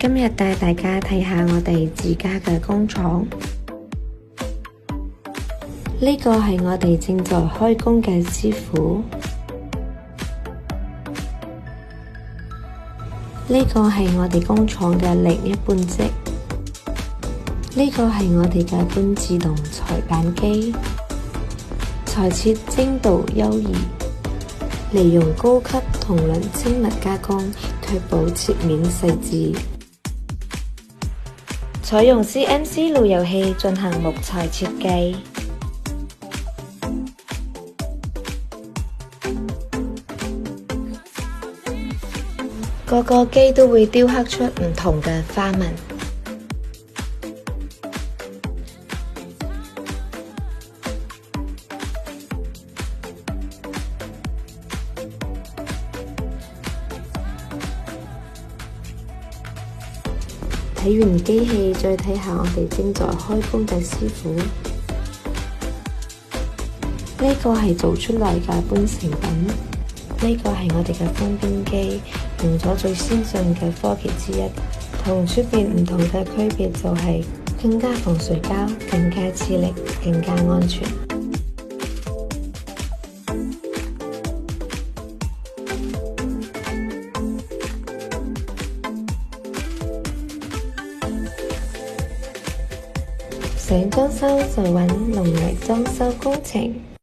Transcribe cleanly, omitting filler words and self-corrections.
今日帶大家睇下我哋自家嘅工廠。呢個係我哋正在開工嘅師傅。呢個係我哋工廠嘅另一半職。呢個係我哋嘅半自動裁板機，裁切精度優異，利用高級銅輪精密加工，確保切面細緻。採用 CNC 路由器進行木材設計。個個機都會雕刻出唔同嘅花紋。睇完機器，再睇下我哋正在開工嘅師傅。呢個係做出嚟嘅半成品。呢個係我哋嘅封邊機，用咗最先進嘅科技之一。同出邊唔同嘅區別就係更加防水膠，更加黐力，更加安全。想裝修就揾龍嚟裝修工程。